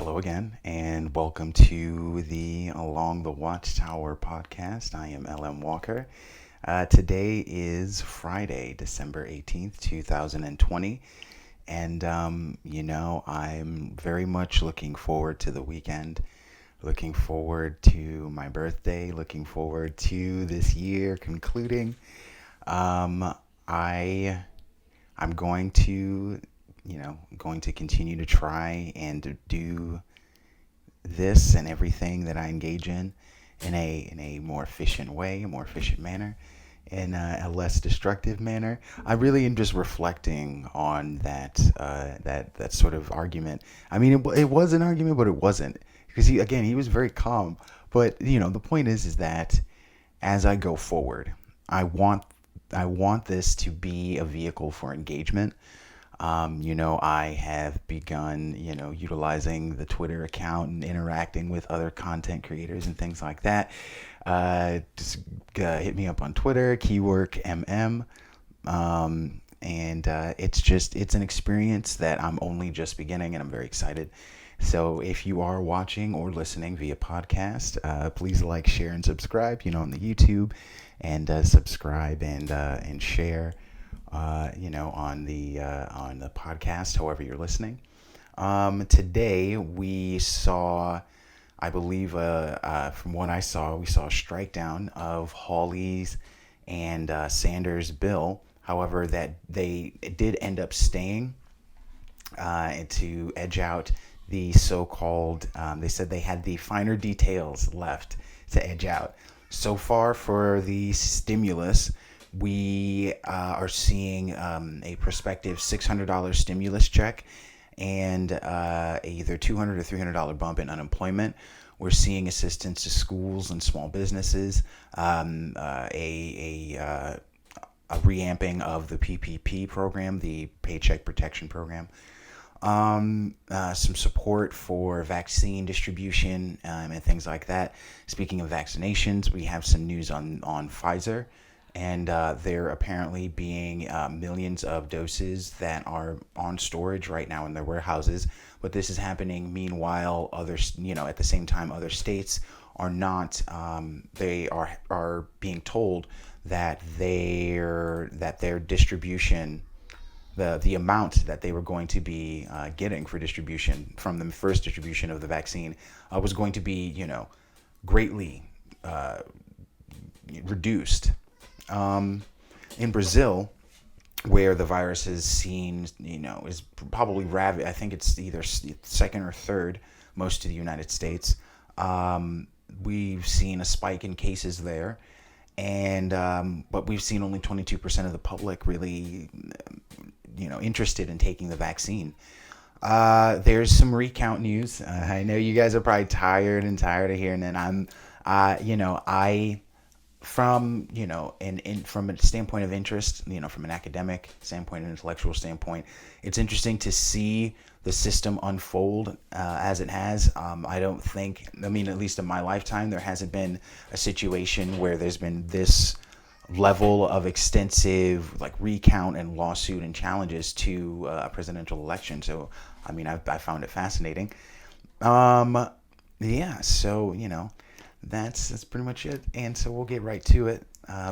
Hello again, and welcome to the Along the Watchtower podcast. I am LM Walker. Today is Friday, December 18th, 2020. And, I'm very much looking forward to the weekend, looking forward to my birthday, looking forward to this year concluding. Um, I I'm going to continue to try and to do this and everything that I engage in a more efficient way, a more efficient manner, in a less destructive manner. I really am just reflecting on that sort of argument. I mean, it was an argument, but it wasn't because he was very calm. But the point is that as I go forward, I want I want this to be a vehicle for engagement. I have begun, utilizing the Twitter account and interacting with other content creators and things like that. Just hit me up on Twitter, KeyworkMM. And it's an experience that I'm only just beginning, and I'm very excited. So if you are watching or listening via podcast, please like, share, and subscribe. On the YouTube, and subscribe and share. On the podcast, however you're listening. Today we saw, I believe, from what I saw, we saw a strike down of Hawley's and Sanders' bill. However, that they did end up staying to edge out the so-called. They said they had the finer details left to edge out. So far for the stimulus, we are seeing a prospective $600 stimulus check and either $200 or $300 bump in unemployment. We're seeing assistance to schools and small businesses, a reamping of the PPP program, the Paycheck Protection Program, some support for vaccine distribution and things like that. Speaking of vaccinations, we have some news on Pfizer. And there apparently being millions of doses that are on storage right now in their warehouses. But this is happening meanwhile, at the same time, other states are not. They are being told that their distribution, the amount that they were going to be getting for distribution from the first distribution of the vaccine was going to be, greatly reduced. In Brazil, where the virus is seen, is probably I think it's either second or third most to the United States. We've seen a spike in cases there, and but we've seen only 22% of the public really, interested in taking the vaccine. There's some recount news. I know you guys are probably tired of hearing it. I from from a standpoint of interest, from an academic standpoint, an intellectual standpoint, it's interesting to see the system unfold as it has. I don't think, at least in my lifetime, there hasn't been a situation where there's been this level of extensive recount and lawsuit and challenges to a presidential election. So I found it fascinating. Yeah, so that's pretty much it. And so we'll get right to it.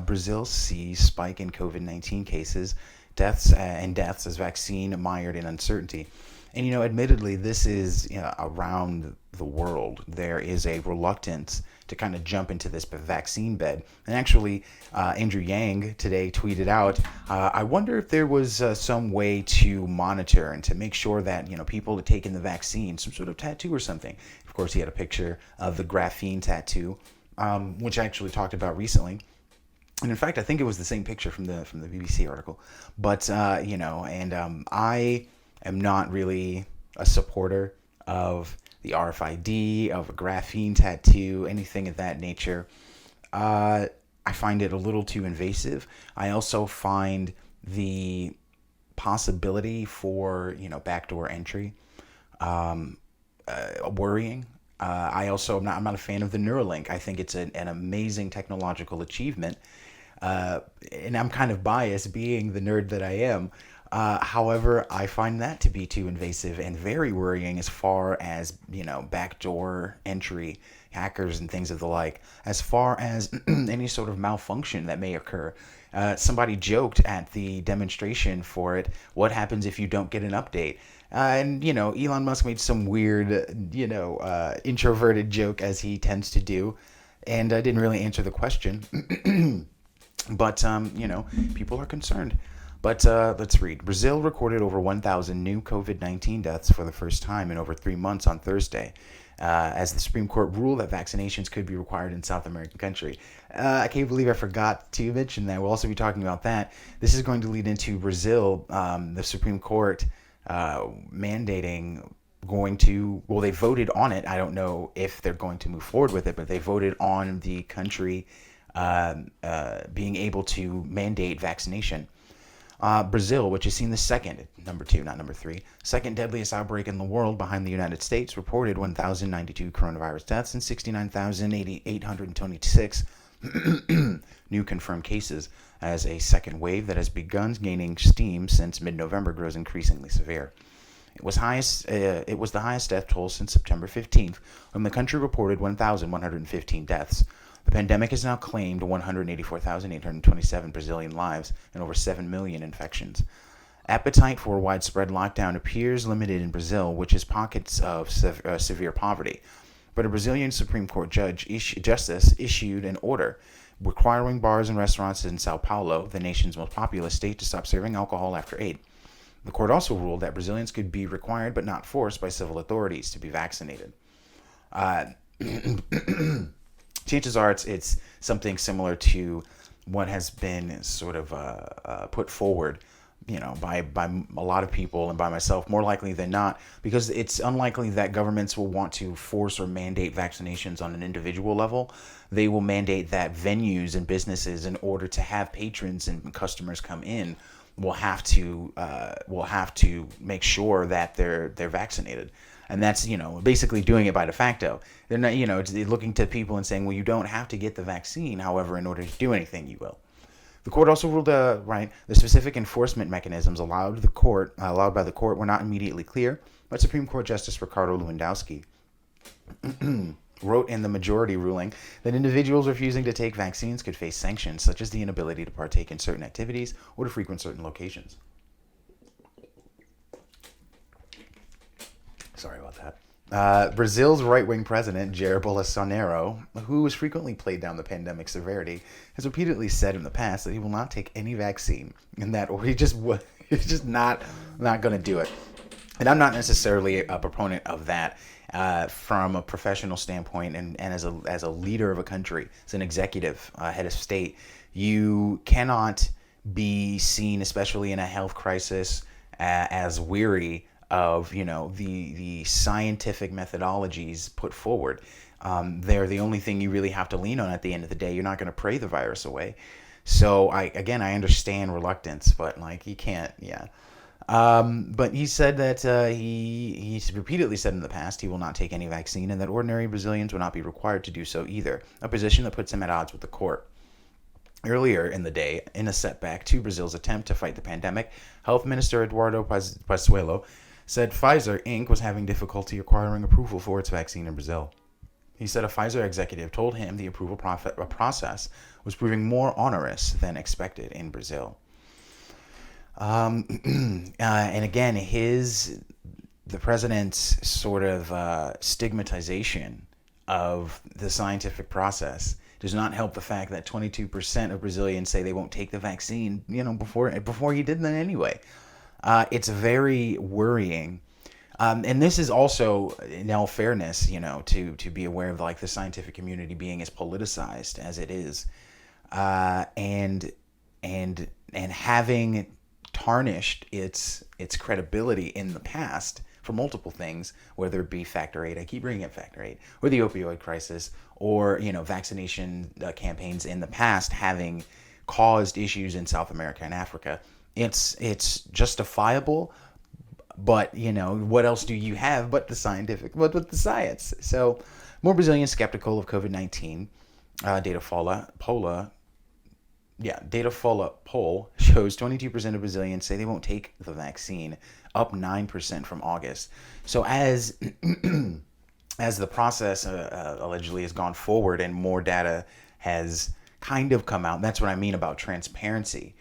Brazil sees spike in COVID-19 cases, deaths as vaccine mired in uncertainty. And admittedly, this is around the world. There is a reluctance to kind of jump into this vaccine bed. And actually, Andrew Yang today tweeted out, I wonder if there was some way to monitor and to make sure that people had taken the vaccine, some sort of tattoo or something. Of course, he had a picture of the graphene tattoo, which I actually talked about recently. And in fact, I think it was the same picture from the BBC article. But I am not really a supporter of the RFID, of a graphene tattoo, anything of that nature. I find it a little too invasive. I also find the possibility for backdoor entry worrying. I'm not a fan of the Neuralink. I think it's an amazing technological achievement. And I'm kind of biased, being the nerd that I am. However, I find that to be too invasive and very worrying as far as, backdoor entry, hackers, and things of the like, as far as any sort of malfunction that may occur. Somebody joked at the demonstration for it, what happens if you don't get an update? And, Elon Musk made some weird, introverted joke as he tends to do. And I didn't really answer the question. But, people are concerned. But let's read. Brazil recorded over 1,000 new COVID-19 deaths for the first time in over 3 months on Thursday, as the Supreme Court ruled that vaccinations could be required in South American country. I can't believe I forgot to mention that. We'll also be talking about that. This is going to lead into Brazil, the Supreme Court mandating they voted on it. I don't know if they're going to move forward with it, but they voted on the country being able to mandate vaccination. Brazil, which has seen the second, number two, not number three, second deadliest outbreak in the world behind the United States, reported 1,092 coronavirus deaths and 69,826 new confirmed cases, as a second wave that has begun gaining steam since mid-November grows increasingly severe. It was the highest death toll since September 15th, when the country reported 1,115 deaths. The pandemic has now claimed 184,827 Brazilian lives and over 7 million infections. Appetite for widespread lockdown appears limited in Brazil, which has pockets of severe poverty. But a Brazilian Supreme Court justice issued an order requiring bars and restaurants in Sao Paulo, the nation's most populous state, to stop serving alcohol after 8. The court also ruled that Brazilians could be required but not forced by civil authorities to be vaccinated. Chances are it's something similar to what has been sort of put forward, by a lot of people and by myself, more likely than not, because it's unlikely that governments will want to force or mandate vaccinations on an individual level. They will mandate that venues and businesses, in order to have patrons and customers come in, will have to make sure that they're vaccinated. And that's, basically doing it by de facto. They're not, it's looking to people and saying, well, you don't have to get the vaccine. However, in order to do anything, you will. The court also ruled, the specific enforcement mechanisms allowed by the court were not immediately clear, but Supreme Court Justice Ricardo Lewandowski wrote in the majority ruling that individuals refusing to take vaccines could face sanctions, such as the inability to partake in certain activities or to frequent certain locations. Sorry about that. Brazil's right-wing president, Jair Bolsonaro, who has frequently played down the pandemic's severity, has repeatedly said in the past that he will not take any vaccine, or he's just not going to do it. And I'm not necessarily a proponent of that from a professional standpoint, and as a leader of a country, as an executive, head of state, you cannot be seen, especially in a health crisis, as weary of the scientific methodologies put forward. They're the only thing you really have to lean on at the end of the day. You're not going to pray the virus away. So I understand reluctance, but he can't. But he said that he's repeatedly said in the past he will not take any vaccine, and that ordinary Brazilians will not be required to do so either, a position that puts him at odds with the court. Earlier in the day, in a setback to Brazil's attempt to fight the pandemic, Health Minister Eduardo Pazuello said Pfizer Inc. was having difficulty acquiring approval for its vaccine in Brazil. He said a Pfizer executive told him the approval process was proving more onerous than expected in Brazil. And again, the president's sort of stigmatization of the scientific process does not help the fact that 22% of Brazilians say they won't take the vaccine, before he did that anyway. It's very worrying. And this is also, in all fairness, to be aware of the scientific community being as politicized as it is, and having tarnished its credibility in the past for multiple things, whether it be Factor 8, I keep bringing up Factor 8, or the opioid crisis, or vaccination campaigns in the past having caused issues in South America and Africa. It's justifiable, but what else do you have but the science? So more Brazilians skeptical of COVID-19. Data Pola Yeah, data follow-up poll shows 22% of Brazilians say they won't take the vaccine, up 9% from August. So as the process allegedly has gone forward and more data has kind of come out, that's what I mean about transparency.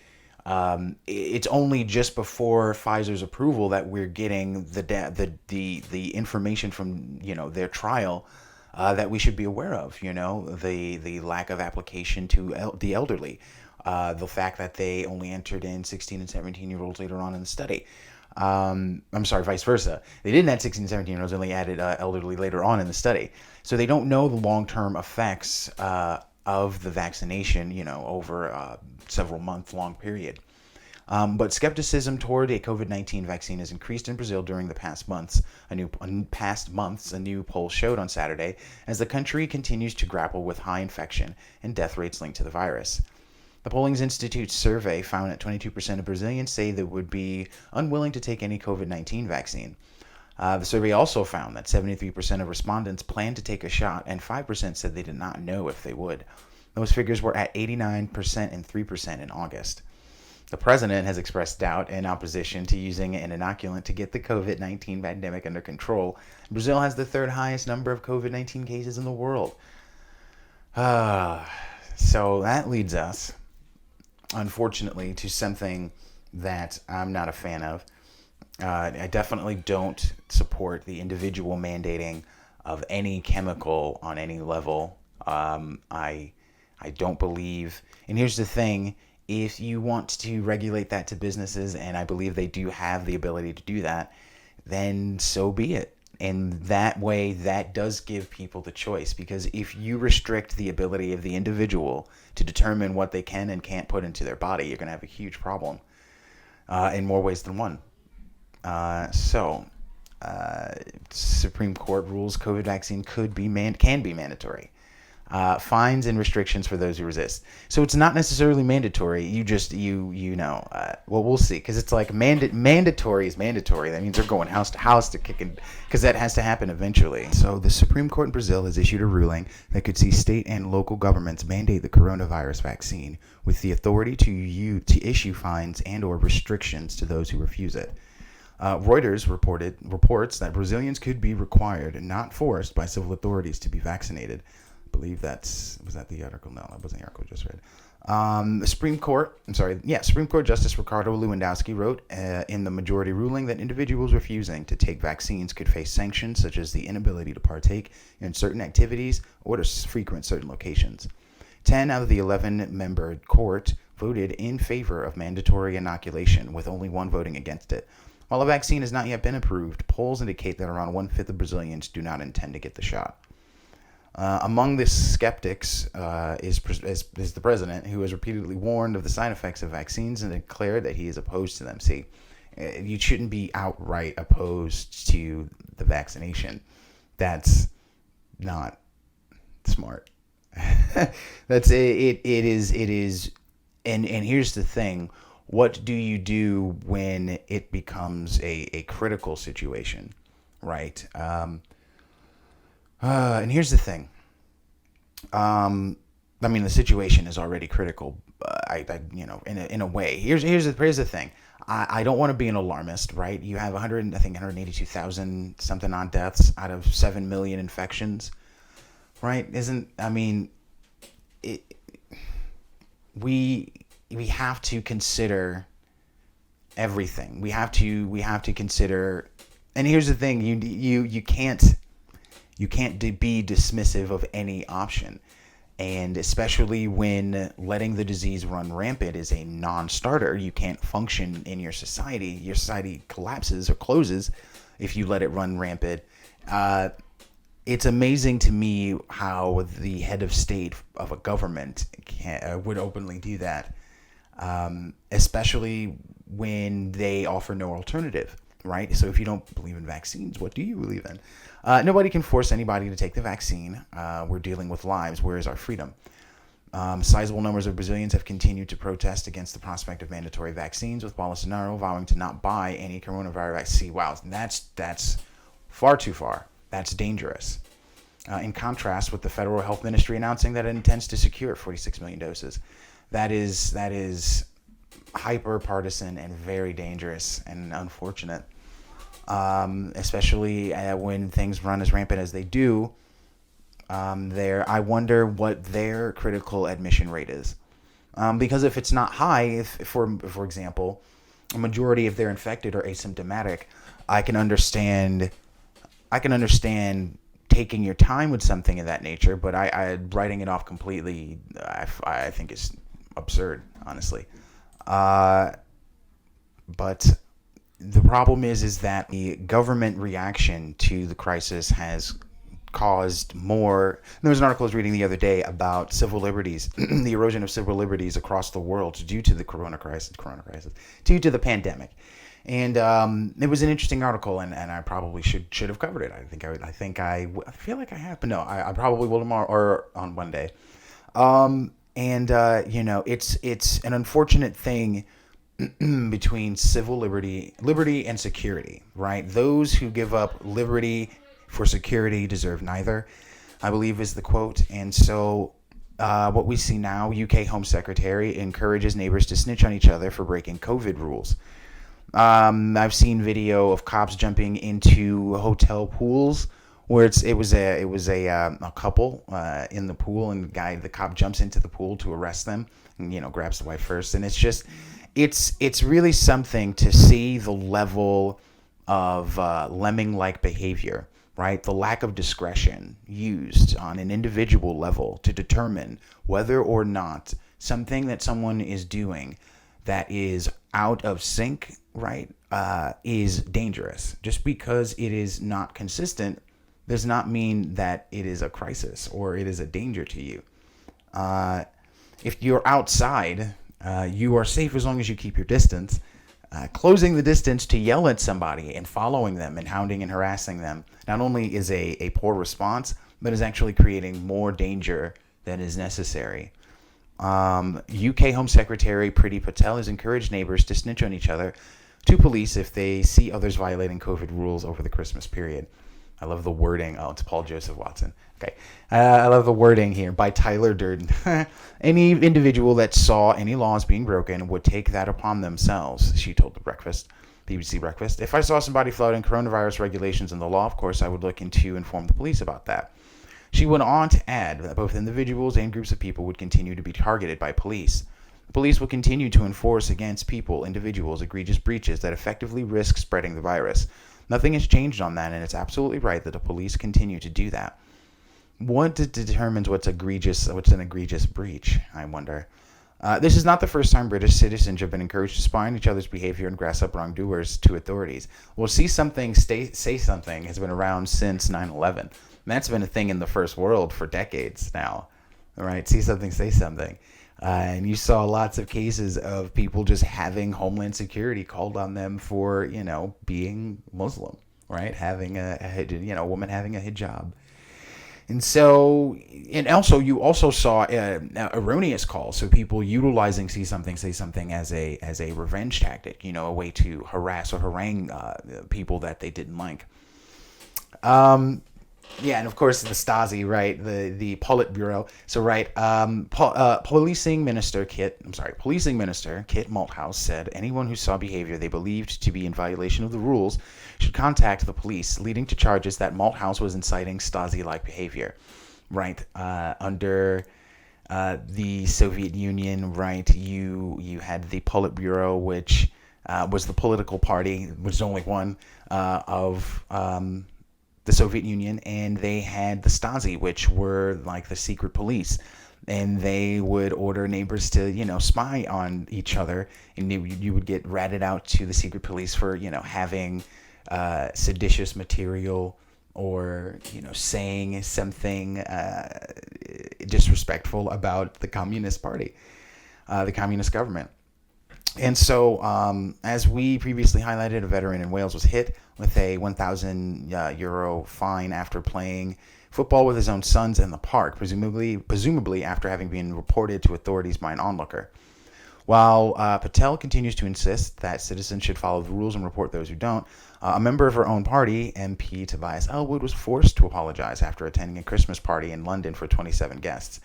It's only just before Pfizer's approval that we're getting the information from their trial that we should be aware of. The lack of application to the elderly, the fact that they only entered in 16 and 17-year-olds later on in the study. I'm sorry, vice versa. They didn't add 16 and 17-year-olds, only added elderly later on in the study. So they don't know the long-term effects of the vaccination, over a several month-long period. But skepticism toward a COVID-19 vaccine has increased in Brazil during the past months. A new poll showed on Saturday, as the country continues to grapple with high infection and death rates linked to the virus. The Polling Institute's survey found that 22% of Brazilians say they would be unwilling to take any COVID-19 vaccine. The survey also found that 73% of respondents plan to take a shot, and 5% said they did not know if they would. Those figures were at 89% and 3% in August. The president has expressed doubt and opposition to using an inoculant to get the COVID-19 pandemic under control. Brazil has the third highest number of COVID-19 cases in the world. So that leads us, unfortunately, to something that I'm not a fan of. I definitely don't support the individual mandating of any chemical on any level. I don't believe, and here's the thing, if you want to regulate that to businesses, and I believe they do have the ability to do that, then so be it. And that way, that does give people the choice, because if you restrict the ability of the individual to determine what they can and can't put into their body, you're going to have a huge problem in more ways than one. Supreme Court rules COVID vaccine can be mandatory. Fines and restrictions for those who resist. So it's not necessarily mandatory. Well, we'll see, because it's like mandatory is mandatory. That means they're going house to house to kick in, because that has to happen eventually. So the Supreme Court in Brazil has issued a ruling that could see state and local governments mandate the coronavirus vaccine, with the authority to issue fines and or restrictions to those who refuse it. Reuters reports that Brazilians could be required, not forced, by civil authorities to be vaccinated. I believe was that the article? No, that wasn't the article I just read. Supreme Court Justice Ricardo Lewandowski wrote in the majority ruling that individuals refusing to take vaccines could face sanctions such as the inability to partake in certain activities or to frequent certain locations. 10 out of the 11-member court voted in favor of mandatory inoculation, with only one voting against it. While a vaccine has not yet been approved, polls indicate that around 1/5 of Brazilians do not intend to get the shot. Among the skeptics is the president, who has repeatedly warned of the side effects of vaccines and declared that he is opposed to them. See, you shouldn't be outright opposed to the vaccination. That's not smart. That's it. It is. And here's the thing: what do you do when it becomes a critical situation, right? And here's the thing. The situation is already critical. In a way. Here's the thing. I don't want to be an alarmist, right? You have 182,000 something odd deaths out of 7 million infections, right? We have to consider everything. We have to consider, and here's the thing: you can't be dismissive of any option. And especially when letting the disease run rampant is a non-starter, you can't function in your society. Your society collapses or closes if you let it run rampant. It's amazing to me how the head of state of a government would openly do that, especially when they offer no alternative. Right? So if you don't believe in vaccines, what do you believe in? Nobody can force anybody to take the vaccine. We're dealing with lives. Where is our freedom? Sizable numbers of Brazilians have continued to protest against the prospect of mandatory vaccines, with Bolsonaro vowing to not buy any coronavirus vaccine. Wow, that's far too far. That's dangerous. In contrast with the federal health ministry announcing that it intends to secure 46 million doses. That is hyper partisan and very dangerous and unfortunate. Especially when things run as rampant as they do. I wonder what their critical admission rate is. Because if it's not high, if for example, a majority of their infected are asymptomatic, I can understand. I can understand taking your time with something of that nature, but I writing it off completely. I think is absurd, honestly. Uh, but the problem is that the government reaction to the crisis has caused more. There was an article I was reading the other day about civil liberties, the erosion of civil liberties across the world due to the corona crisis, due to the pandemic. And it was an interesting article, and I probably should have covered it. I feel like I have, but no, I probably will tomorrow or on Monday. And it's an unfortunate thing between civil liberty and security, right? Those who give up liberty for security deserve neither, I believe is the quote. And so what we see now, UK Home Secretary encourages neighbors to snitch on each other for breaking COVID rules. I've seen video of cops jumping into hotel pools where it was a couple in the pool, and the cop jumps into the pool to arrest them, and grabs the wife first, and it's really something to see the level of lemming-like behavior, right? The lack of discretion used on an individual level to determine whether or not something that someone is doing that is out of sync, right, is dangerous. Just because it is not consistent does not mean that it is a crisis or it is a danger to you. If you're outside, you are safe as long as you keep your distance. Closing the distance to yell at somebody and following them and hounding and harassing them not only is a poor response, but is actually creating more danger than is necessary. UK Home Secretary Priti Patel has encouraged neighbors to snitch on each other to police if they see others violating COVID rules over the Christmas period. I love the wording. Oh, it's Paul Joseph Watson. Okay. I love the wording here by Tyler Durden. Any individual that saw any laws being broken would take that upon themselves, she told BBC Breakfast. If I saw somebody flouting coronavirus regulations in the law, of course, I would look into inform the police about that. She went on to add that both individuals and groups of people would continue to be targeted by police. The police will continue to enforce against individuals, egregious breaches that effectively risk spreading the virus. Nothing has changed on that, and it's absolutely right that the police continue to do that. What determines what's an egregious breach, I wonder? This is not the first time British citizens have been encouraged to spy on each other's behavior and grass up wrongdoers to authorities. Well, see something, say something has been around since 9/11. That's been a thing in the first world for decades now, right? See something, say something. And you saw lots of cases of people just having Homeland Security called on them for, being Muslim, right? Having a woman having a hijab. And so, and also you also saw erroneous calls. So people utilizing see something, say something as a revenge tactic, a way to harass or harangue people that they didn't like. Yeah, and of course the Stasi, right? The Politburo. So right, Policing Minister Kit Malthouse said anyone who saw behavior they believed to be in violation of the rules should contact the police, leading to charges that Malthouse was inciting Stasi-like behavior. Right, under the Soviet Union, right? You had the Politburo, which was the political party, which is only one of the Soviet Union, and they had the Stasi, which were like the secret police, and they would order neighbors to spy on each other, and you would get ratted out to the secret police for having seditious material or saying something disrespectful about the Communist Party, the Communist government. And so, as we previously highlighted, a veteran in Wales was hit with a €1,000 fine after playing football with his own sons in the park, presumably after having been reported to authorities by an onlooker. While Patel continues to insist that citizens should follow the rules and report those who don't, a member of her own party, MP Tobias Ellwood, was forced to apologize after attending a Christmas party in London for 27 guests.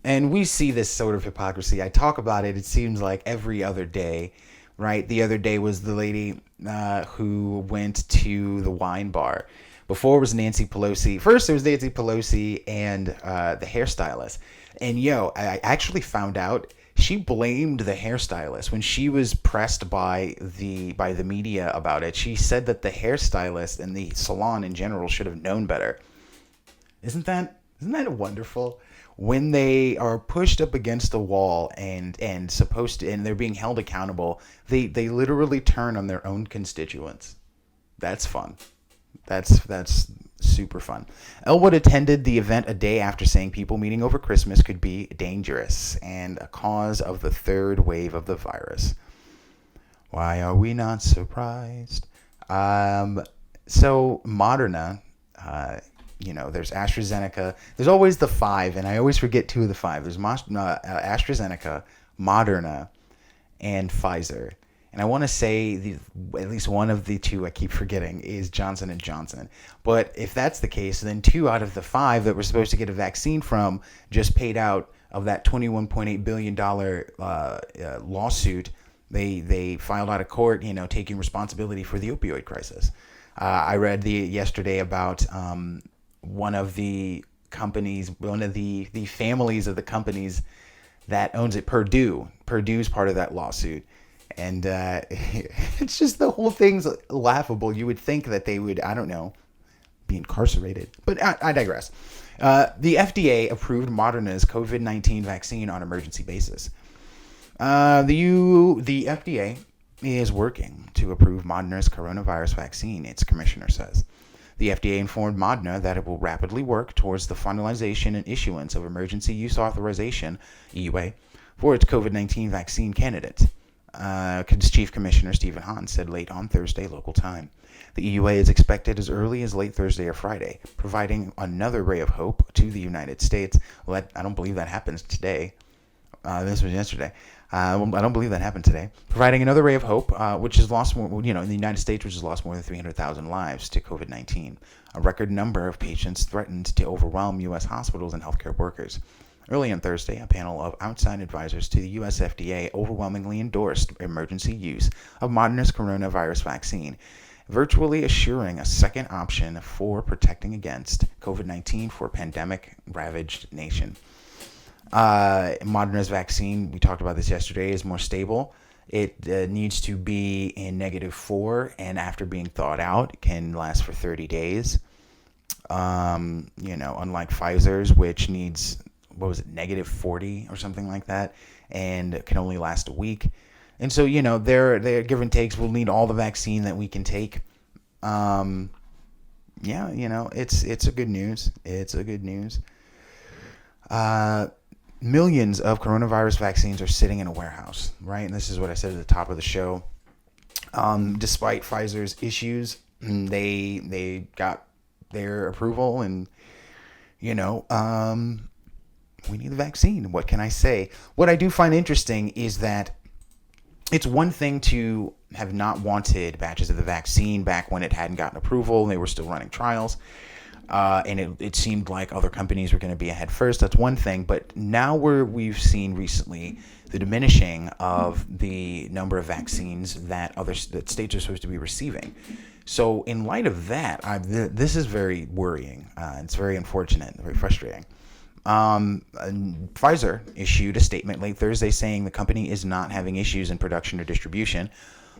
And we see this sort of hypocrisy. I talk about it, it seems like every other day, right? The other day was the lady who went to the wine bar. Before it was Nancy Pelosi. First, it was Nancy Pelosi and the hairstylist. And I actually found out she blamed the hairstylist when she was pressed by the media about it. She said that the hairstylist and the salon in general should have known better. Isn't that wonderful? When they are pushed up against a wall and supposed to, and they're being held accountable, they literally turn on their own constituents. That's fun. That's super fun. Elwood attended the event a day after saying people meeting over Christmas could be dangerous and a cause of the third wave of the virus. Why are we not surprised? So Moderna, there's AstraZeneca. There's always the five, and I always forget two of the five. There's AstraZeneca, Moderna, and Pfizer. And I want to say at least one of the two I keep forgetting is Johnson and Johnson. But if that's the case, then two out of the five that we're supposed to get a vaccine from just paid out of that $21.8 billion lawsuit. They filed out of court, taking responsibility for the opioid crisis. I read yesterday about one of the companies, one of the families of the companies that owns it, Purdue. Purdue's part of that lawsuit. And it's just, the whole thing's laughable. You would think that they would, I don't know, be incarcerated. But I digress. The FDA approved Moderna's COVID-19 vaccine on emergency basis. The FDA is working to approve Moderna's coronavirus vaccine, its commissioner says. The FDA informed Moderna that it will rapidly work towards the finalization and issuance of emergency use authorization, EUA, for its COVID-19 vaccine candidate. Chief Commissioner Stephen Hahn said late on Thursday local time. The EUA is expected as early as late Thursday or Friday, providing another ray of hope to the United States. Well, I don't believe that happens today. This was yesterday. I don't believe that happened today. Providing another ray of hope, which has lost more, in the United States, which has lost more than 300,000 lives to COVID-19. A record number of patients threatened to overwhelm U.S. hospitals and healthcare workers. Early on Thursday, a panel of outside advisors to the U.S. FDA overwhelmingly endorsed emergency use of Moderna's coronavirus vaccine, virtually assuring a second option for protecting against COVID-19 for a pandemic-ravaged nation. Moderna's vaccine, we talked about this yesterday, is more stable. It needs to be in -4, and after being thawed out, it can last for 30 days. Unlike Pfizer's, which needs, -40 or something like that, and can only last a week. And so, their give and takes. We'll need all the vaccine that we can take. It's a good news. It's a good news. Millions of coronavirus vaccines are sitting in a warehouse, right? And this is what I said at the top of the show. Despite Pfizer's issues, they got their approval, and we need the vaccine. What can I say? What I do find interesting is that it's one thing to have not wanted batches of the vaccine back when it hadn't gotten approval and they were still running trials. And it seemed like other companies were going to be ahead first. That's one thing. But now we've seen recently the diminishing of the number of vaccines that states are supposed to be receiving. So in light of that, this is very worrying. It's very unfortunate and very frustrating. Pfizer issued a statement late Thursday saying the company is not having issues in production or distribution.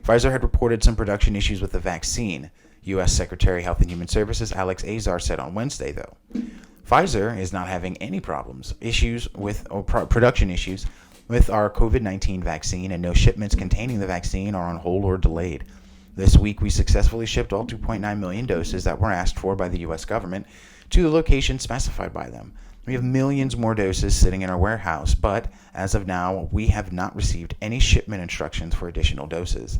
Pfizer had reported some production issues with the vaccine. U.S. Secretary of Health and Human Services Alex Azar said on Wednesday, though. Pfizer is not having any production issues with our COVID-19 vaccine, and no shipments containing the vaccine are on hold or delayed. This week, we successfully shipped all 2.9 million doses that were asked for by the U.S. government to the location specified by them. We have millions more doses sitting in our warehouse, but as of now, we have not received any shipment instructions for additional doses.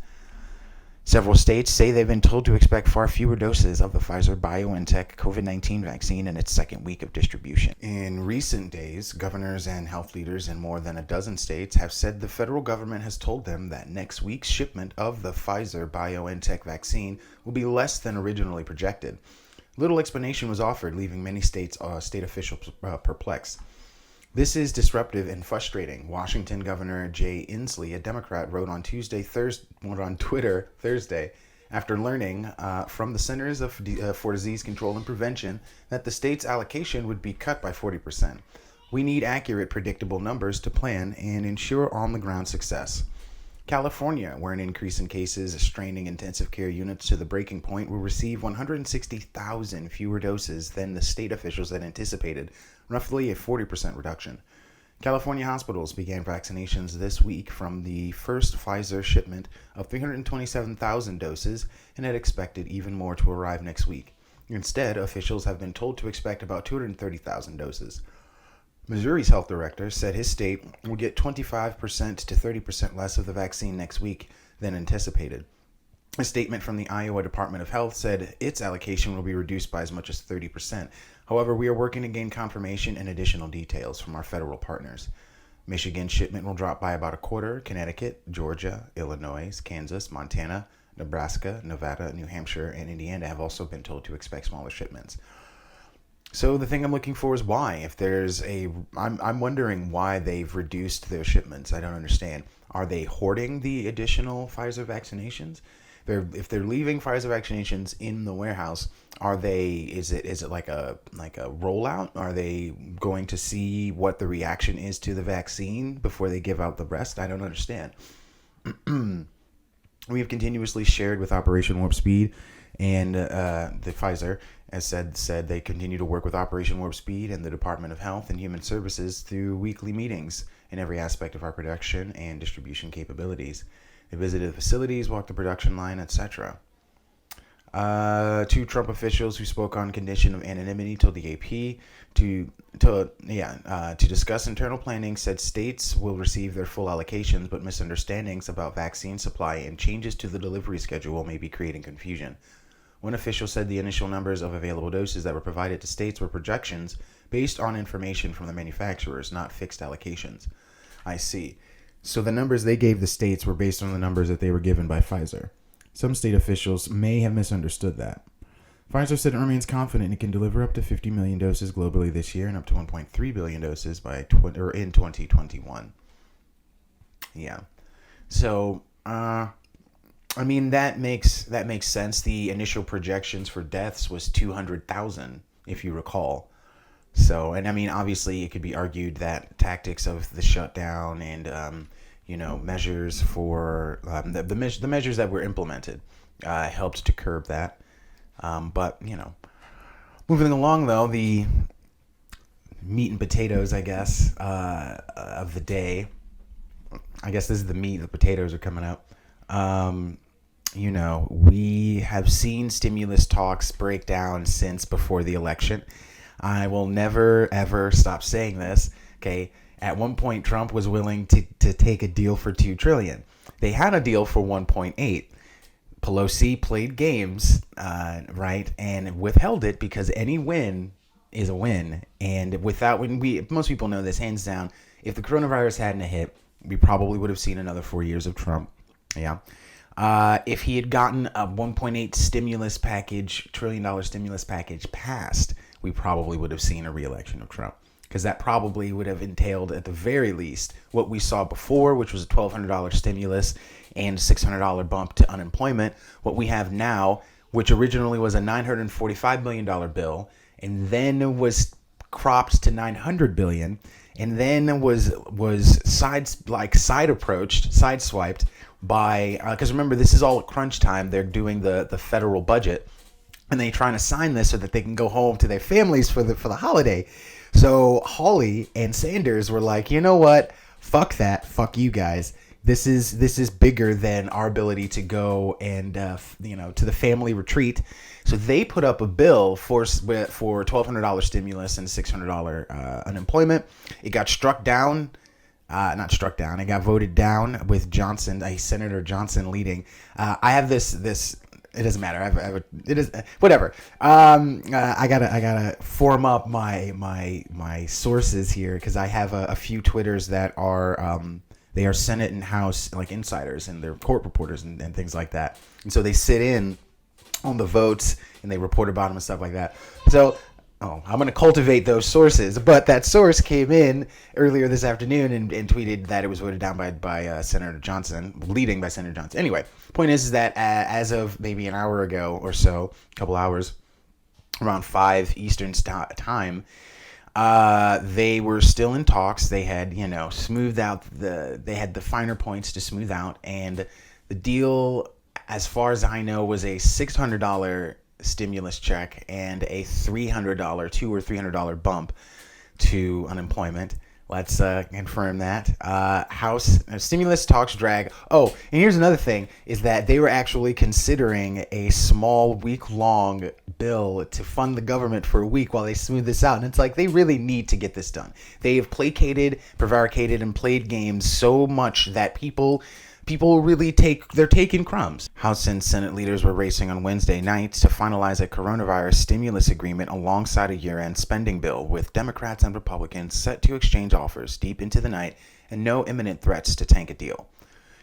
Several states say they've been told to expect far fewer doses of the Pfizer-BioNTech COVID-19 vaccine in its second week of distribution. In recent days, governors and health leaders in more than a dozen states have said the federal government has told them that next week's shipment of the Pfizer-BioNTech vaccine will be less than originally projected. Little explanation was offered, leaving many state officials perplexed. This is disruptive and frustrating. Washington Governor Jay Inslee, a Democrat, wrote on Twitter Thursday, after learning from the Centers for Disease Control and Prevention that the state's allocation would be cut by 40%. We need accurate, predictable numbers to plan and ensure on-the-ground success. California, where an increase in cases straining intensive care units to the breaking point, will receive 160,000 fewer doses than the state officials had anticipated, roughly a 40% reduction. California hospitals began vaccinations this week from the first Pfizer shipment of 327,000 doses and had expected even more to arrive next week. Instead, officials have been told to expect about 230,000 doses. Missouri's health director said his state will get 25% to 30% less of the vaccine next week than anticipated. A statement from the Iowa Department of Health said its allocation will be reduced by as much as 30%. However, we are working to gain confirmation and additional details from our federal partners. Michigan's shipment will drop by about a quarter. Connecticut, Georgia, Illinois, Kansas, Montana, Nebraska, Nevada, New Hampshire, and Indiana have also been told to expect smaller shipments. So the thing I'm looking for is why. I'm wondering why they've reduced their shipments. I don't understand. Are they hoarding the additional Pfizer vaccinations? If they're leaving Pfizer vaccinations in the warehouse, is it like a rollout? Are they going to see what the reaction is to the vaccine before they give out the rest? I don't understand. We have continuously shared with Operation Warp Speed and the Pfizer as said they continue to work with Operation Warp Speed and the Department of Health and Human Services through weekly meetings in every aspect of our production and distribution capabilities. They visited the facilities, walked the production line, etc. Two Trump officials who spoke on condition of anonymity told the AP to discuss internal planning said states will receive their full allocations, but misunderstandings about vaccine supply and changes to the delivery schedule may be creating confusion. One official said the initial numbers of available doses that were provided to states were projections based on information from the manufacturers, not fixed allocations. I see. So the numbers they gave the states were based on the numbers that they were given by Pfizer. Some state officials may have misunderstood that. Pfizer said it remains confident it can deliver up to 50 million doses globally this year and up to 1.3 billion doses in 2021. Yeah. So, that makes sense. The initial projections for deaths was 200,000, if you recall. So, and obviously it could be argued that tactics of the shutdown and, measures for the measures that were implemented helped to curb that. But, moving along, though, the meat and potatoes, I guess, of the day. I guess this is the meat. The potatoes are coming up. We have seen stimulus talks break down since before the election. I will never, ever stop saying this. Okay. At one point, Trump was willing to take a deal for $2 trillion. They had a deal for 1.8. Pelosi played games, right, and withheld it because any win is a win. And most people know this hands down. If the coronavirus hadn't hit, we probably would have seen another 4 years of Trump. Yeah. If he had gotten a 1.8 stimulus package, $1 trillion stimulus package passed, we probably would have seen a re-election of Trump, because that probably would have entailed at the very least what we saw before, which was a $1,200 stimulus and $600 bump to unemployment. What we have now, which originally was a $945 million bill and then was cropped to $900 billion and then was sideswiped by, because remember, this is all at crunch time. They're doing the federal budget, and they're trying to sign this so that they can go home to their families for the holiday. So Hawley and Sanders were like, you know what? Fuck that. Fuck you guys. This is bigger than our ability to go and to the family retreat. So they put up a bill for $1,200 stimulus and $600 unemployment. It got struck down. Not struck down. It got voted down with Senator Johnson leading. I have this. It doesn't matter. It is whatever. I gotta form up my sources here, because I have a few Twitters that are they are Senate and House insiders, and they're court reporters and things like that. And so they sit in on the votes and they report about them and stuff like that. So Oh, I'm going to cultivate those sources. But that source came in earlier this afternoon and tweeted that it was voted down by Senator Johnson, leading by Senator Johnson. Anyway, point is that as of maybe an hour ago or so, a couple hours, around 5 Eastern time, they were still in talks. They had, smoothed out they had the finer points to smooth out. And the deal, as far as I know, was a $600 stimulus check and a $300, $200 or $300 bump to unemployment. Let's confirm that. House stimulus talks drag. Oh, and here's another thing, is that they were actually considering a small week-long bill to fund the government for a week while they smooth this out. And it's like, they really need to get this done. They have placated, prevaricated, and played games so much that people really they're taking crumbs. House and Senate leaders were racing on Wednesday night to finalize a coronavirus stimulus agreement alongside a year-end spending bill, with Democrats and Republicans set to exchange offers deep into the night and no imminent threats to tank a deal.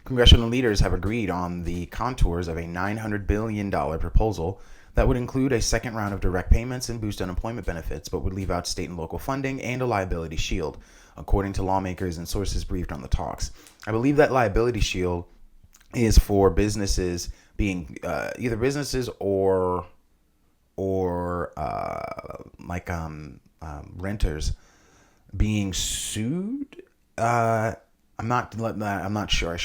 Congressional leaders have agreed on the contours of a $900 billion proposal that would include a second round of direct payments and boost unemployment benefits, but would leave out state and local funding and a liability shield, according to lawmakers and sources briefed on the talks. I believe that liability shield is for businesses being either businesses or renters being sued. I'm not sure.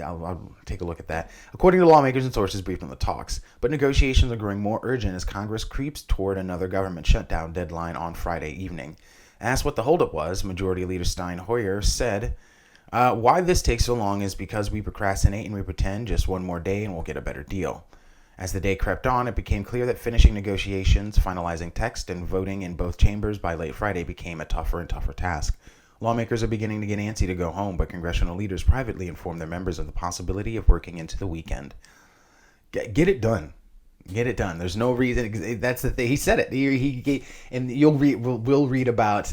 I'll take a look at that. According to lawmakers and sources briefed on the talks, but negotiations are growing more urgent as Congress creeps toward another government shutdown deadline on Friday evening. Asked what the holdup was, Majority Leader Steinhoyer said, "Why this takes so long is because we procrastinate and we pretend just one more day and we'll get a better deal." As the day crept on, it became clear that finishing negotiations, finalizing text, and voting in both chambers by late Friday became a tougher and tougher task. Lawmakers are beginning to get antsy to go home, but congressional leaders privately informed their members of the possibility of working into the weekend. Get it done. Get it done. There's no reason. That's the thing. He said it. He and we'll read about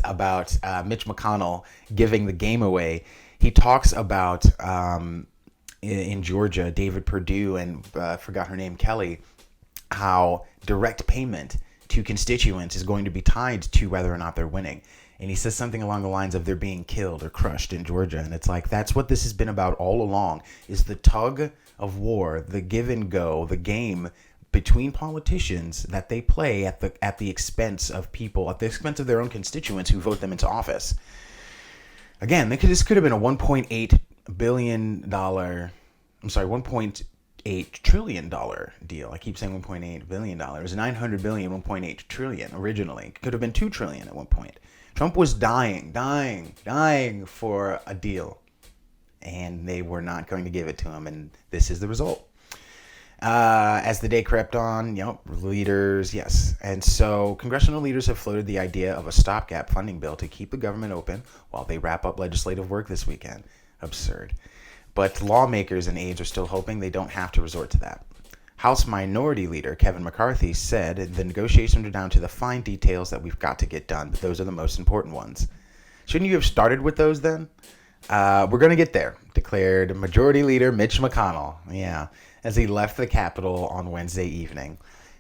Mitch McConnell giving the game away. He talks about in Georgia, David Perdue and forgot her name, Kelly, how direct payment to constituents is going to be tied to whether or not they're winning. And he says something along the lines of they're being killed or crushed in Georgia. And it's like, that's what this has been about all along, is the tug of war, the give and go, the game between politicians that they play at the expense of people, at the expense of their own constituents who vote them into office. Again, this could have been a $1.8 trillion deal. I keep saying $1.8 billion. It was $900 billion, $1.8 trillion originally. It could have been $2 trillion at one point. Trump was dying for a deal, and they were not going to give it to him, and this is the result. As the day crept on, leaders, yes. And so congressional leaders have floated the idea of a stopgap funding bill to keep the government open while they wrap up legislative work this weekend. Absurd. But lawmakers and aides are still hoping they don't have to resort to that. House Minority Leader Kevin McCarthy said the negotiations are down to the fine details that we've got to get done, but those are the most important ones. Shouldn't you have started with those then? We're going to get there, declared Majority Leader Mitch McConnell. Yeah, as he left the Capitol on Wednesday evening.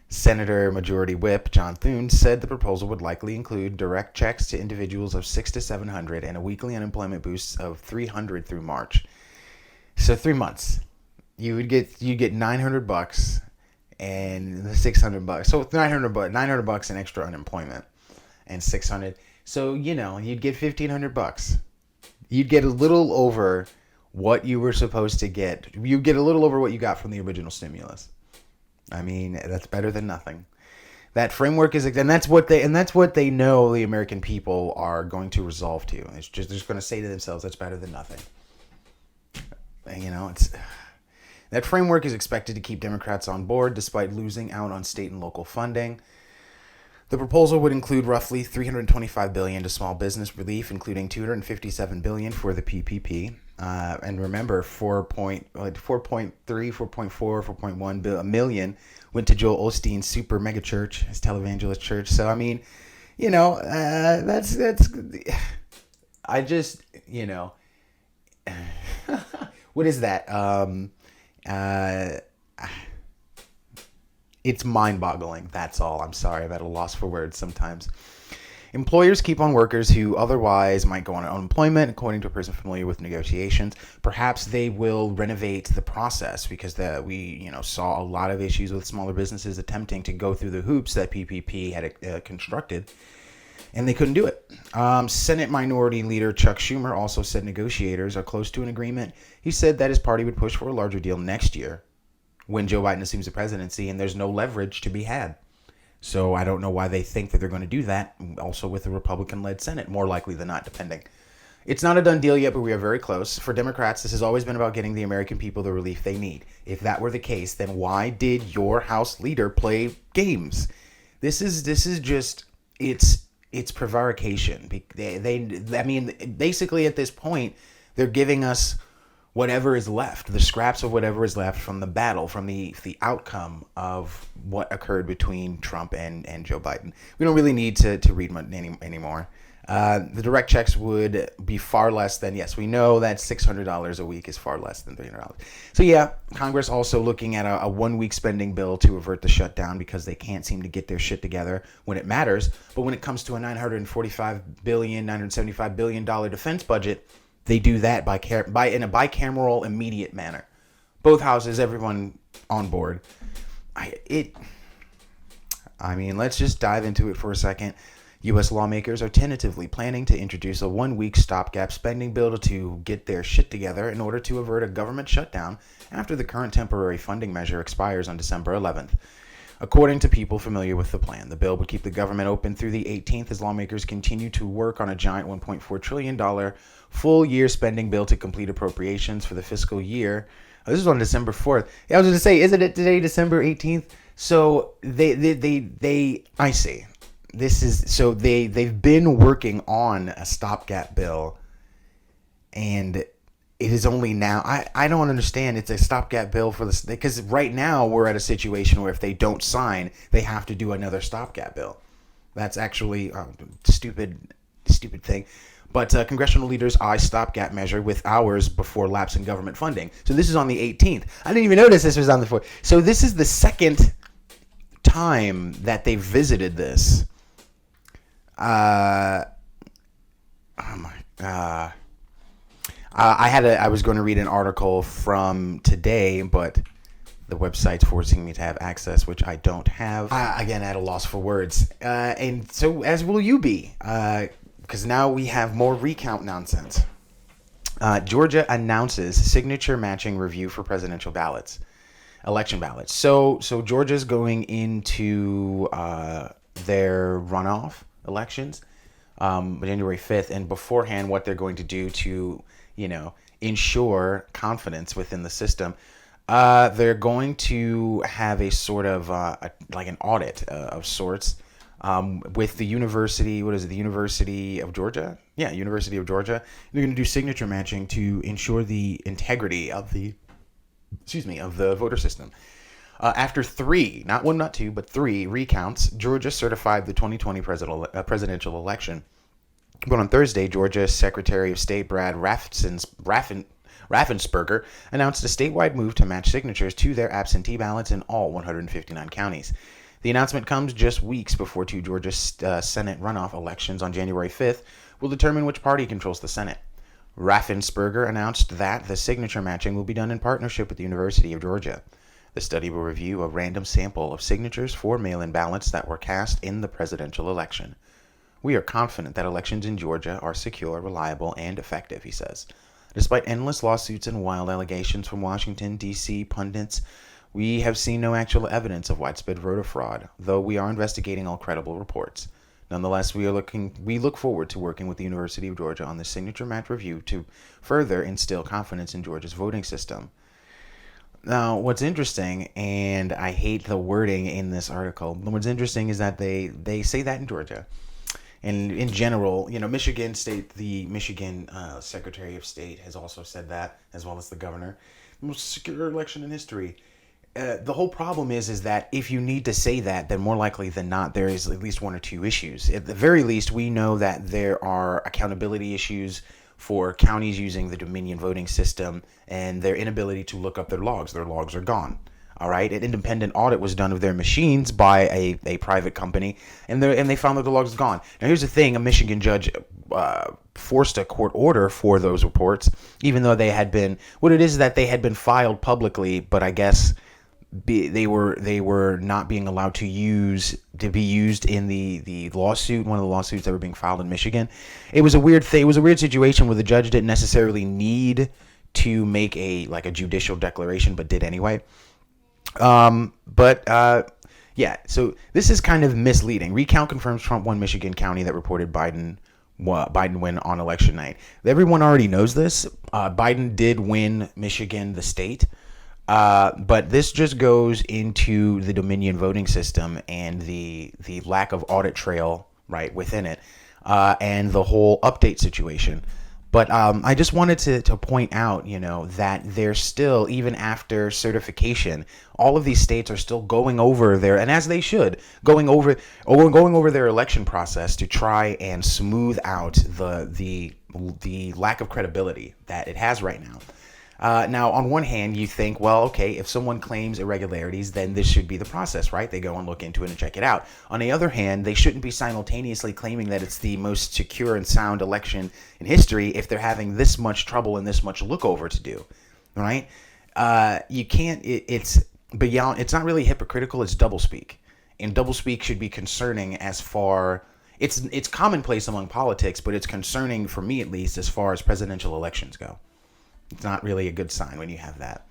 Senator Majority Whip John Thune said the proposal would likely include direct checks to individuals of $600 to $700 and a weekly unemployment boost of $300 through March. So 3 months, you get $900 and $600. So $900 in extra unemployment and $600. So you'd get $1,500. You'd get a little over what you were supposed to get. You get a little over what you got from the original stimulus. I mean, that's better than nothing. That framework is, and that's what they know the American people are going to resolve to. They're just going to say to themselves, that's better than nothing. That framework is expected to keep Democrats on board despite losing out on state and local funding. The proposal would include roughly $325 billion to small business relief, including $257 billion for the PPP. And remember, 4.1 million went to Joel Osteen's super mega church, his televangelist church. So I mean, that's I just what is that? It's mind-boggling. That's all. I'm sorry. I'm at a loss for words sometimes. Employers keep on workers who otherwise might go on unemployment, according to a person familiar with negotiations. Perhaps they will renovate the process because we saw a lot of issues with smaller businesses attempting to go through the hoops that PPP had constructed, and they couldn't do it. Senate Minority Leader Chuck Schumer also said negotiators are close to an agreement. He said that his party would push for a larger deal next year when Joe Biden assumes the presidency, and there's no leverage to be had. So I don't know why they think that they're going to do that, also with a Republican-led Senate, more likely than not, depending. It's not a done deal yet, but we are very close. For Democrats, this has always been about getting the American people the relief they need. If that were the case, then why did your House leader play games? This is just, it's prevarication. I mean, basically at this point, they're giving us whatever is left, the scraps of whatever is left from the battle, from the outcome of what occurred between Trump and Joe Biden. We don't really need to read much anymore. The direct checks would be far less than, yes, we know that $600 a week is far less than $300. So yeah, Congress also looking at a 1 week spending bill to avert the shutdown because they can't seem to get their shit together when it matters. But when it comes to a $975 billion, $975 billion defense budget, they do that in a bicameral, immediate manner. Both houses, everyone on board. Let's just dive into it for a second. U.S. lawmakers are tentatively planning to introduce a 1 week stopgap spending bill to get their shit together in order to avert a government shutdown after the current temporary funding measure expires on December 11th. According to people familiar with the plan, the bill would keep the government open through the 18th as lawmakers continue to work on a giant $1.4 trillion full-year spending bill to complete appropriations for the fiscal year. This is on December 4th. I was going to say, isn't it today, December 18th? So I see. They've been working on a stopgap bill, and it is only now. I don't understand. It's a stopgap bill for this because right now we're at a situation where if they don't sign, they have to do another stopgap bill. That's actually a stupid thing. But congressional leaders eye stopgap measure with hours before lapse in government funding. So this is on the 18th. I didn't even notice this was on the 4th. So this is the second time that they visited this. I was going to read an article from today, but the website's forcing me to have access, which I don't have. Again, at a loss for words. And so as will you be, because now we have more recount nonsense. Georgia announces signature matching review for presidential ballots, election ballots. So Georgia's going into their runoff elections January 5th, and beforehand what they're going to do to ensure confidence within the system. They're going to have a sort of like an audit of sorts with the university. What is it? The University of Georgia? Yeah, University of Georgia. They're going to do signature matching to ensure the integrity of the voter system. After three, not one, not two, but three recounts, Georgia certified the 2020 presidential election. But on Thursday, Georgia's Secretary of State Brad Raffensperger announced a statewide move to match signatures to their absentee ballots in all 159 counties. The announcement comes just weeks before two Georgia Senate runoff elections on January 5th will determine which party controls the Senate. Raffensperger announced that the signature matching will be done in partnership with the University of Georgia. The study will review a random sample of signatures for mail-in ballots that were cast in the presidential election. We are confident that elections in Georgia are secure, reliable, and effective, he says. Despite endless lawsuits and wild allegations from Washington, D.C. pundits, we have seen no actual evidence of widespread voter fraud, though we are investigating all credible reports. Nonetheless, we look forward to working with the University of Georgia on the signature match review to further instill confidence in Georgia's voting system. Now, what's interesting, and I hate the wording in this article, but what's interesting is that they say that in Georgia. And in general, Michigan State, the Michigan Secretary of State has also said that, as well as the governor. Most secure election in history. The whole problem is that if you need to say that, then more likely than not, there is at least one or two issues. At the very least, we know that there are accountability issues for counties using the Dominion voting system and their inability to look up their logs. Their logs are gone. All right, an independent audit was done of their machines by a private company, and they found that the logs was gone. Now here's the thing: a Michigan judge forced a court order for those reports, even though they had been. What it is that they had been filed publicly, but I guess they were not being allowed to be used in the lawsuit, one of the lawsuits that were being filed in Michigan. It was a weird thing. It was a weird situation where the judge didn't necessarily need to make a judicial declaration, but did anyway. Yeah, so this is kind of misleading. Recount confirms Trump won Michigan county that reported Biden win on election night. Everyone already knows this. Biden did win Michigan, the state. But this just goes into the Dominion voting system and the lack of audit trail right within it, and the whole update situation. But I just wanted to point out, that there's still, even after certification, all of these states are still going over and as they should, going over their election process to try and smooth out the lack of credibility that it has right now. Now, on one hand, you think, well, okay, if someone claims irregularities, then this should be the process, right? They go and look into it and check it out. On the other hand, they shouldn't be simultaneously claiming that it's the most secure and sound election in history if they're having this much trouble and this much lookover to do, right? You can't. It's beyond. It's not really hypocritical. It's doublespeak, and doublespeak should be concerning as far. It's commonplace among politics, but it's concerning for me at least as far as presidential elections go. It's not really a good sign when you have that.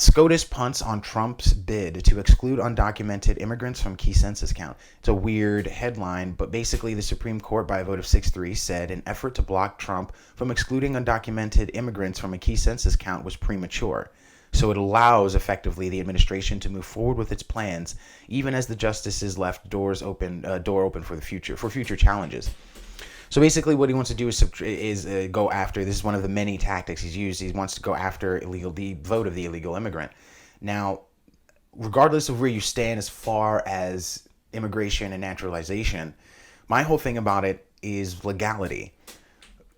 SCOTUS punts on Trump's bid to exclude undocumented immigrants from key census count. It's a weird headline, but basically the Supreme Court, by a vote of 6-3, said an effort to block Trump from excluding undocumented immigrants from a key census count was premature. So it allows, effectively, the administration to move forward with its plans, even as the justices left door open for future challenges. So basically what he wants to do is go after, this is one of the many tactics he's used, he wants to go after the vote of the illegal immigrant. Now, regardless of where you stand as far as immigration and naturalization, my whole thing about it is legality.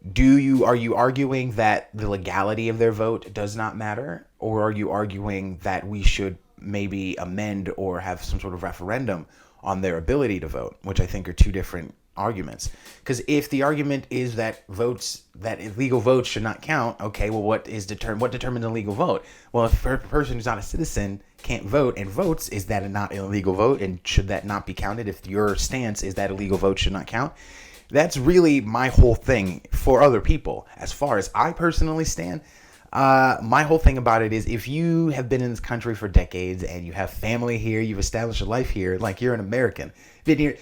Are you arguing that the legality of their vote does not matter? Or are you arguing that we should maybe amend or have some sort of referendum on their ability to vote, which I think are two different arguments? Because if the argument is that illegal votes should not count, okay, well, what determines a legal vote? Well, if a person who's not a citizen can't vote and votes, is that not an illegal vote, and should that not be counted? If your stance is that illegal votes should not count, that's really my whole thing for other people. As far as I personally stand, my whole thing about it is, if you have been in this country for decades and you have family here, you've established a life here, like you're an American. You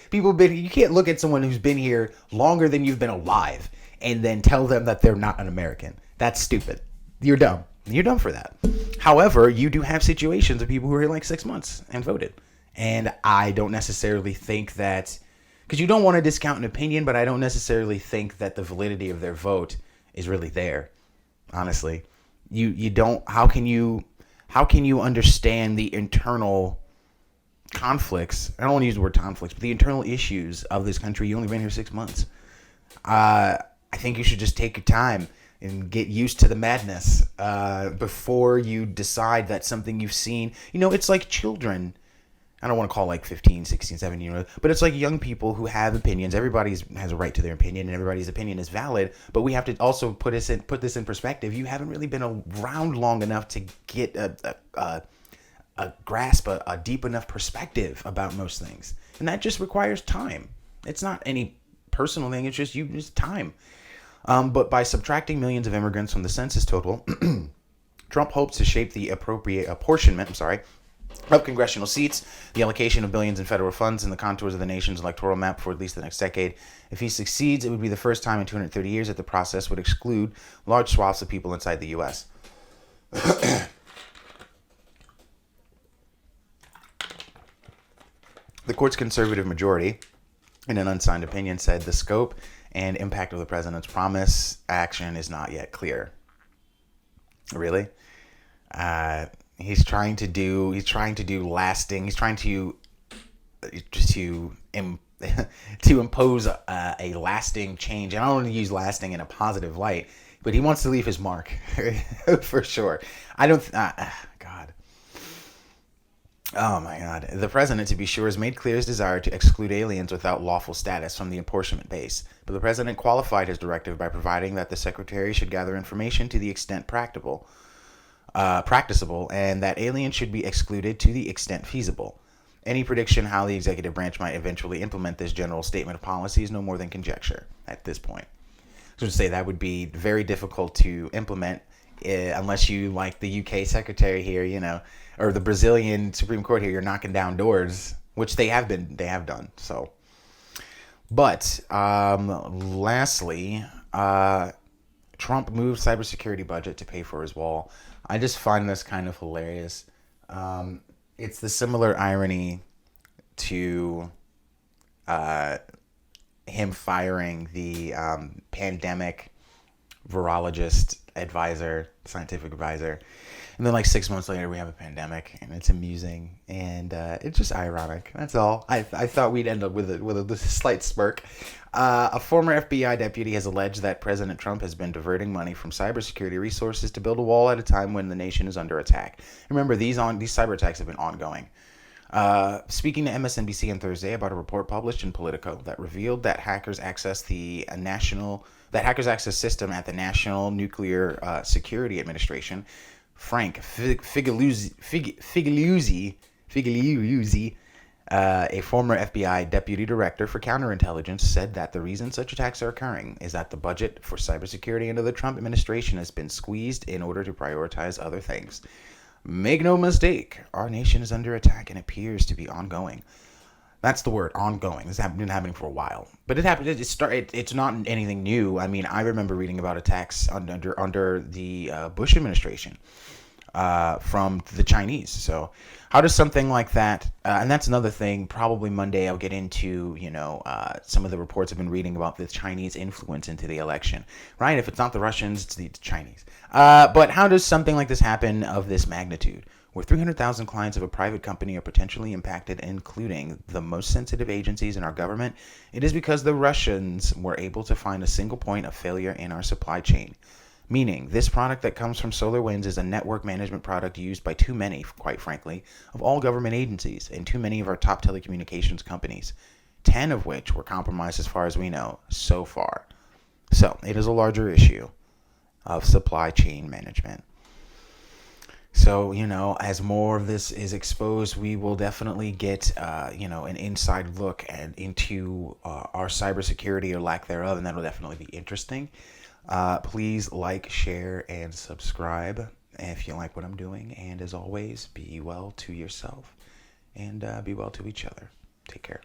can't look at someone who's been here longer than you've been alive and then tell them that they're not an American. That's stupid. You're dumb. You're dumb for that. However, you do have situations of people who are here like 6 months and voted. And I don't necessarily think that, because you don't want to discount an opinion, but I don't necessarily think that the validity of their vote is really there. Honestly, you don't. How can you understand the internal conflicts? I don't want to use the word conflicts, but the internal issues of this country. You only been here 6 months. I think you should just take your time and get used to the madness before you decide that something you've seen. It's like children. I don't want to call like 15, 16, 17 years old, but it's like young people who have opinions. Everybody has a right to their opinion, and everybody's opinion is valid. But we have to also put this in perspective. You haven't really been around long enough to get a grasp, a deep enough perspective about most things, and that just requires time. It's not any personal thing. It's just time. But by subtracting millions of immigrants from the census total, Trump hopes to shape the appropriate apportionment. Of congressional seats, the allocation of billions in federal funds, and the contours of the nation's electoral map for at least the next decade. If he succeeds, it would be the first time in 230 years that the process would exclude large swaths of people inside the U.S. The court's conservative majority, in an unsigned opinion, said the scope and impact of the president's promise action is not yet clear. Really? He's trying to do lasting. He's trying to impose a lasting change. And I don't want to use lasting in a positive light, but he wants to leave his mark for sure. God. Oh my God. The president, to be sure, has made clear his desire to exclude aliens without lawful status from the apportionment base. But the president qualified his directive by providing that the secretary should gather information to the extent practicable, and that aliens should be excluded to the extent feasible. Any prediction how the executive branch might eventually implement this general statement of policy is no more than conjecture at this point. So to say that would be very difficult to implement unless you, like the UK secretary here, or the Brazilian Supreme Court here, you're knocking down doors, which they have done. So, but lastly, Trump moved cybersecurity budget to pay for his wall. I just find this kind of hilarious. It's the similar irony to him firing the pandemic virologist advisor, scientific advisor. And then like 6 months later, we have a pandemic, and it's amusing, and it's just ironic. That's all. I thought we'd end up with a slight smirk. A former FBI deputy has alleged that President Trump has been diverting money from cybersecurity resources to build a wall at a time when the nation is under attack. Remember, these cyber attacks have been ongoing. Speaking to MSNBC on Thursday about a report published in Politico that revealed that hackers access system at the National Nuclear Security Administration, Frank Figliuzzi, a former FBI deputy director for counterintelligence, said that the reason such attacks are occurring is that the budget for cybersecurity under the Trump administration has been squeezed in order to prioritize other things. Make no mistake, our nation is under attack and appears to be ongoing. That's the word, ongoing. This has been happening for a while, but it happened. It's not anything new. I mean, I remember reading about attacks under the Bush administration from the Chinese. So, how does something like that? And that's another thing. Probably Monday, I'll get into some of the reports I've been reading about the Chinese influence into the election. Right? If it's not the Russians, it's the Chinese. But how does something like this happen of this magnitude, where 300,000 clients of a private company are potentially impacted, including the most sensitive agencies in our government? It is because the Russians were able to find a single point of failure in our supply chain. Meaning, this product that comes from SolarWinds is a network management product used by too many, quite frankly, of all government agencies and too many of our top telecommunications companies, 10 of which were compromised as far as we know so far. So, it is a larger issue of supply chain management. So, as more of this is exposed, we will definitely get, an inside look into our cybersecurity or lack thereof, and that'll definitely be interesting. Please like, share, and subscribe if you like what I'm doing. And as always, be well to yourself and be well to each other. Take care.